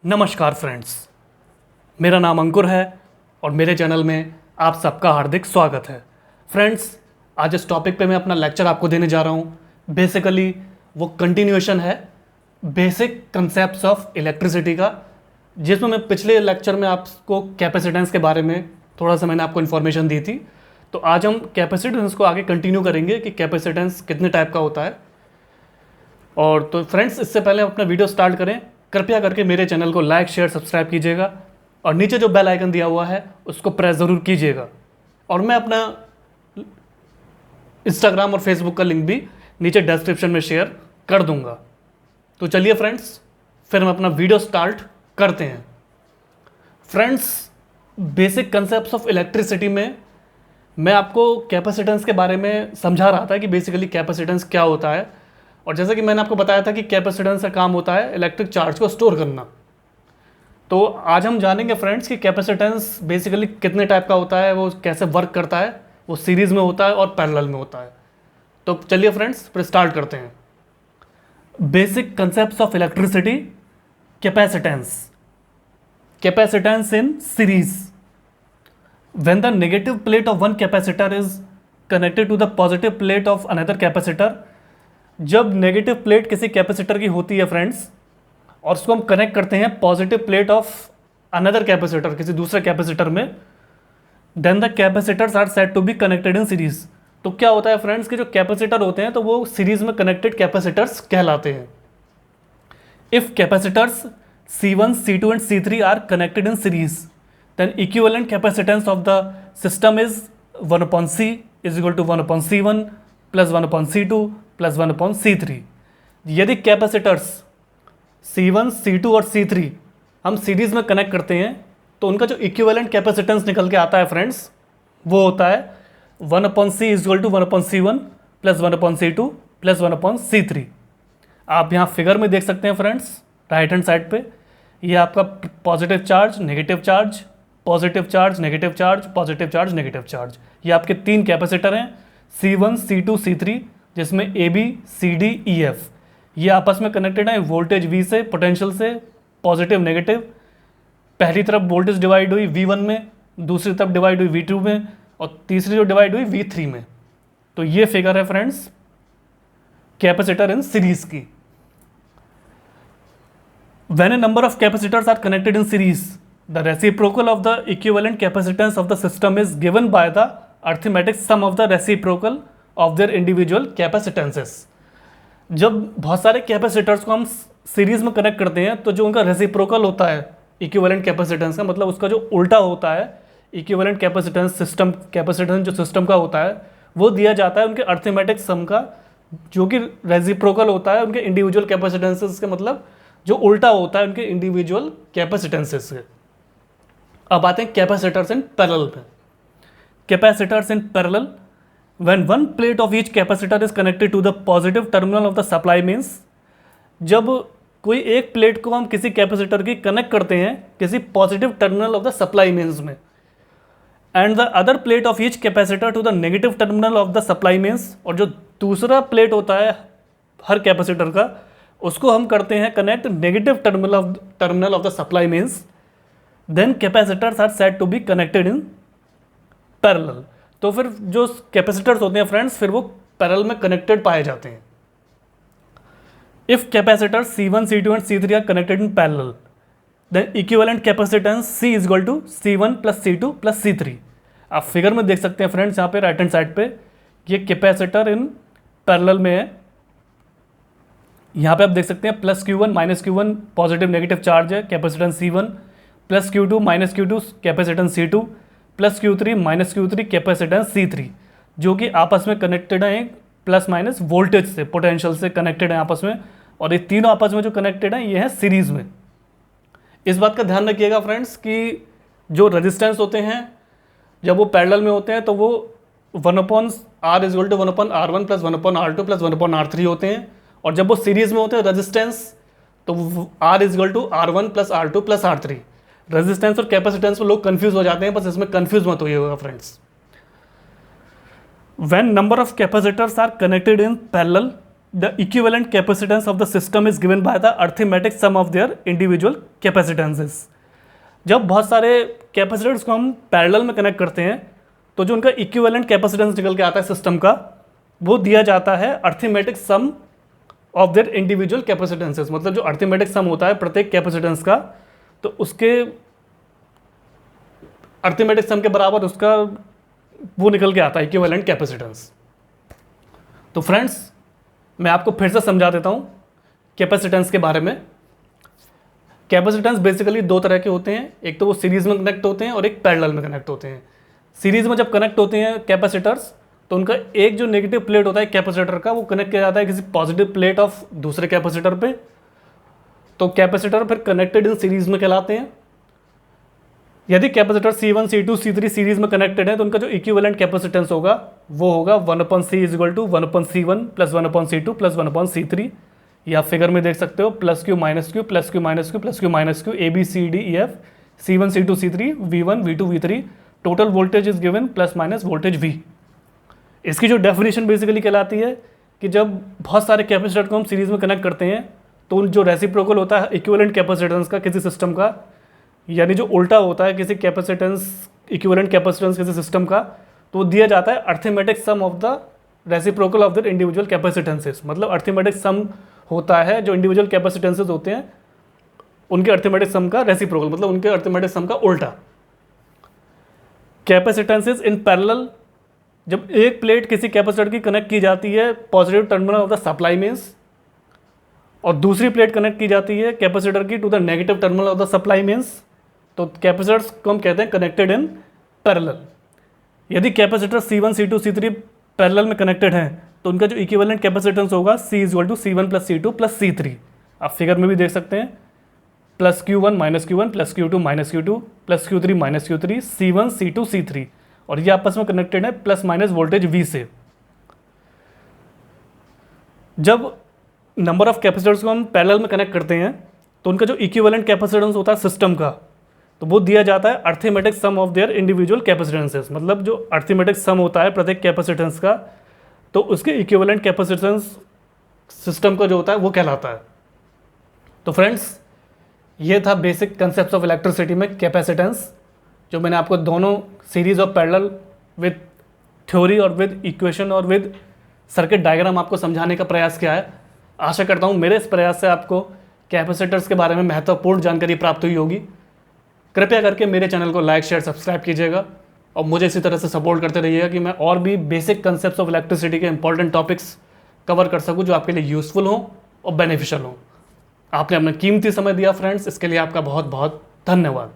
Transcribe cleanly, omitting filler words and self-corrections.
नमस्कार फ्रेंड्स, मेरा नाम अंकुर है और मेरे चैनल में आप सबका हार्दिक स्वागत है। फ्रेंड्स, आज इस टॉपिक पे मैं अपना लेक्चर आपको देने जा रहा हूँ। बेसिकली वो कंटिन्यूएशन है बेसिक कंसेप्ट्स ऑफ इलेक्ट्रिसिटी का, जिसमें मैं पिछले लेक्चर में आपको कैपेसिटेंस के बारे में थोड़ा सा मैंने आपको इन्फॉर्मेशन दी थी। तो आज हम कैपेसिटेंस को आगे कंटिन्यू करेंगे कि कैपेसिटेंस कितने टाइप का होता है। और तो फ्रेंड्स, इससे पहले हम अपना वीडियो स्टार्ट करें, कृपया करके मेरे चैनल को लाइक शेयर सब्सक्राइब कीजिएगा और नीचे जो बेल आइकन दिया हुआ है उसको प्रेस ज़रूर कीजिएगा। और मैं अपना इंस्टाग्राम और फेसबुक का लिंक भी नीचे डिस्क्रिप्शन में शेयर कर दूंगा। तो चलिए फ्रेंड्स, फिर हम अपना वीडियो स्टार्ट करते हैं। Friends, basic concepts of electricity में मैं आपको कैपेसिटेंस के बारे में समझा रहा था कि बेसिकली कैपेसिटेंस क्या होता है। और जैसे कि मैंने आपको बताया था कि कैपेसिटेंस का काम होता है इलेक्ट्रिक चार्ज को स्टोर करना। तो आज हम जानेंगे फ्रेंड्स कि कैपेसिटेंस बेसिकली कितने टाइप का होता है, वो कैसे वर्क करता है, वो सीरीज़ में होता है और पैरेलल में होता है। तो चलिए फ्रेंड्स, फिर स्टार्ट करते हैं। Basic concepts of electricity. Capacitance. Capacitance in series. When the negative plate of one capacitor is connected to the positive plate of another capacitor, जब नेगेटिव प्लेट किसी कैपेसिटर की होती है फ्रेंड्स और उसको हम कनेक्ट करते हैं positive plate of another capacitor, किसी दूसरे कैपेसिटर में, then the capacitors are said to be connected in series. तो क्या होता है फ्रेंड्स कि जो कैपेसिटर होते हैं तो वो सीरीज में कनेक्टेड कैपेसिटर्स कहलाते हैं। If capacitors C1, C2 and C3 are connected in series, then equivalent capacitance of the system is 1 upon C is equal to 1 upon C1 plus 1 upon C2 plus 1 upon C3। यदि capacitors C1, C2 और C3 हम series में connect करते हैं तो उनका जो equivalent capacitance निकल के आता है फ्रेंड्स, वो होता है 1 upon C is equal to 1 upon C1 plus 1 upon C2 plus 1 upon C3। आप यहाँ फिगर में देख सकते हैं फ्रेंड्स, राइट हैंड साइड पे ये आपका positive charge, negative charge, positive charge, negative charge, positive charge, negative charge, ये आपके तीन कैपेसिटर हैं C1, C2, C3, जिसमें AB, CD, EF ये आपस में कनेक्टेड है वोल्टेज V से, पोटेंशियल से, पॉजिटिव नेगेटिव। पहली तरफ वोल्टेज डिवाइड हुई V1 में, दूसरी तरफ डिवाइड हुई V2 में और तीसरी जो डिवाइड हुई V3 में। तो ये फिगर है फ्रेंड्स कैपेसिटर इन सीरीज की। When a number of capacitors are connected in series, the reciprocal of the equivalent capacitance of the system is given by the arithmetic sum of the reciprocal of their individual capacitances। जब बहुत सारे capacitors को हम series में connect करते हैं तो जो उनका रेसिप्रोकल होता है इक्विवेलेंट कैपेसिटेंस का, मतलब उसका जो उल्टा होता है इक्विवेलेंट कैपेसिटेंस सिस्टम, कैपेसिटेंस जो सिस्टम का होता है वो दिया जाता है उनके अर्थमेटिक सम का, जो कि रेसिप्रोकल होता है उनके इंडिविजुअल कैपेसिटेंसेस के, मतलब जो उल्टा होता है उनके इंडिविजुअल कैपेसिटेंसेस से। अब आते हैं कैपेसिटर्स इन पैरेलल में। Capacitors in parallel, when one plate of each capacitor is connected to the positive terminal of the supply means, जब कोई एक प्लेट को हम किसी कैपेसिटर की कनेक्ट करते हैं किसी positive terminal of the supply means में, and the other plate of each capacitor to the negative terminal of the supply means, और जो दूसरा प्लेट होता है हर कैपेसिटर का उसको हम करते हैं connect negative terminal of the supply means, then capacitors are said to be connected in parallel. तो फिर जो कैपेसिटर्स होते हैं फ्रेंड्स फिर वो पैरेलल में कनेक्टेड पाए जाते हैं। If capacitors C1, C2 and C3 are connected in parallel, then equivalent capacitance C is equal to C1 plus C2 plus C3। आप फिगर में देख सकते हैं फ्रेंड्स, यहाँ पे राइट हैंड साइड पे ये कैपेसिटर इन पैरेलल में है। यहाँ पे आप देख सकते हैं plus Q1 minus Q1 positive negative charge है capacitance C1, plus Q2 minus Q2 capacitance C2, plus Q3 minus Q3 capacitance C3, जो कि आपस में कनेक्टेड हैं प्लस माइनस वोल्टेज से, पोटेंशियल से कनेक्टेड हैं आपस में, और ये तीनों आपस में जो कनेक्टेड हैं ये है सीरीज में। इस बात का ध्यान रखिएगा फ्रेंड्स कि जो रेजिस्टेंस होते हैं जब वो पैरेलल में होते हैं तो वो 1/R is equal to 1/R1 plus 1/R2 plus 1/R3 होते हैं, और जब वो सीरीज में होते हैं रेजिस्टेंस तो R is equal to R1 plus R2 plus R3। Resistance और कैपेसिटेंस में लोग कंफ्यूज हो जाते हैं, बस इसमें कंफ्यूज मत होइएगा friends. When number of capacitors are connected in parallel, the equivalent capacitance of the system is given by the arithmetic sum of their individual capacitances. जब बहुत सारे कैपेसिटर्स को हम पैरेलल में कनेक्ट करते हैं तो जो उनका इक्विवेलेंट कैपेसिटेंस निकल के आता है सिस्टम का, वो दिया जाता है arithmetic sum of their individual capacitances. मतलब जो अर्थमेटिक सम होता है प्रत्येक कैपेसिटेंस का, तो उसके अर्थमेटिक सम के बराबर उसका वो निकल के आता है इक्विवेलेंट कैपेसिटेंस। तो फ्रेंड्स, मैं आपको फिर से समझा देता हूँ कैपेसिटेंस के बारे में। कैपेसिटेंस बेसिकली दो तरह के होते हैं, एक तो वो सीरीज में कनेक्ट होते हैं और एक पैरेलल में कनेक्ट होते हैं। सीरीज में जब कनेक्ट होते हैं कैपेसिटर्स, तो उनका एक जो नेगेटिव प्लेट होता है कैपेसिटर का, वो कनेक्ट किया जाता है किसी पॉजिटिव प्लेट ऑफ दूसरे कैपेसिटर पे, तो कैपेसिटर फिर कनेक्टेड इन सीरीज में कहलाते हैं। यदि capacitor C1, C2, C3 series में कनेक्टेड है तो उनका जो इक्विवेलेंट कैपेसिटेंस होगा वो होगा 1/C = 1/C1 + 1/C2 + 1/C3। ये आप फिगर में देख सकते हो, +Q -Q +Q -Q +Q -Q A B C D E F C1 C2 C3 V1 V2 V3 total voltage is given ± voltage V। इसकी जो डेफिनेशन बेसिकली कहलाती है कि जब बहुत सारे कैपेसिटर को हम सीरीज में कनेक्ट करते हैं तो जो रेसिप्रोकल होता है इक्विवेलेंट कैपेसिटेंस का किसी सिस्टम का, यानी जो उल्टा होता है किसी कैपेसिटेंस इक्विवेलेंट कैपेसिटेंस किसी सिस्टम का, तो वो दिया जाता है arithmetic sum of the reciprocal of the individual capacitances. मतलब अर्थमेटिक सम होता है जो इंडिविजुअल कैपेसिटेंसेस होते हैं उनके अर्थमेटिक सम का रेसिप्रोकल, मतलब उनके अर्थमेटिक सम का उल्टा। कैपेसिटेंसेस इन पैरेलल, जब एक प्लेट किसी कैपेसिटर की कनेक्ट की जाती है positive terminal of the supply means, और दूसरी प्लेट कनेक्ट की जाती है कैपेसिटर की to the negative terminal of the supply means, तो कैपेसिटर्स को हम कहते हैं कनेक्टेड इन पैरेलल। यदि capacitor C1, C2, C3 parallel में कनेक्टेड हैं तो उनका जो इक्विवेलेंट कैपेसिटेंस होगा C = C1 + C2 + C3। आप फिगर में भी देख सकते हैं, +Q1 - Q1 +Q2 - Q2 +Q3 - Q3 C1 C2 C3, और ये आपस में कनेक्टेड है ± वोल्टेज V से। जब नंबर ऑफ कैपेसिटर्स को हम पैरेलल में कनेक्ट करते हैं तो उनका जो इक्विवेलेंट कैपेसिटेंस होता है सिस्टम का, तो वो दिया जाता है arithmetic sum of their individual capacitances. मतलब जो अर्थमेटिक सम होता है प्रत्येक कैपेसिटेंस का, तो उसके इक्विवेलेंट कैपेसिटेंस सिस्टम का जो होता है वो कहलाता है। तो फ्रेंड्स, ये था बेसिक कंसेप्ट ऑफ इलेक्ट्रिसिटी में कैपेसिटेंस, जो मैंने आपको दोनों series of parallel with theory और विद इक्वेशन और विद सर्किट डायग्राम आपको समझाने का प्रयास किया है। आशा करता हूँ मेरे इस प्रयास से आपको कैपेसिटर्स के बारे में महत्वपूर्ण जानकारी प्राप्त हुई होगी। कृपया करके मेरे चैनल को लाइक, शेयर, सब्सक्राइब कीजिएगा और मुझे इसी तरह से सपोर्ट करते रहिएगा कि मैं और भी बेसिक कंसेप्ट्स ऑफ इलेक्ट्रिसिटी के इंपॉर्टेंट टॉपिक्स कवर कर सकूं जो आपके लिए यूज़फुल हो और बेनिफिशियल हो। आपने अपना कीमती समय दिया फ्रेंड्स, इसके लिए आपका बहुत बहुत धन्यवाद।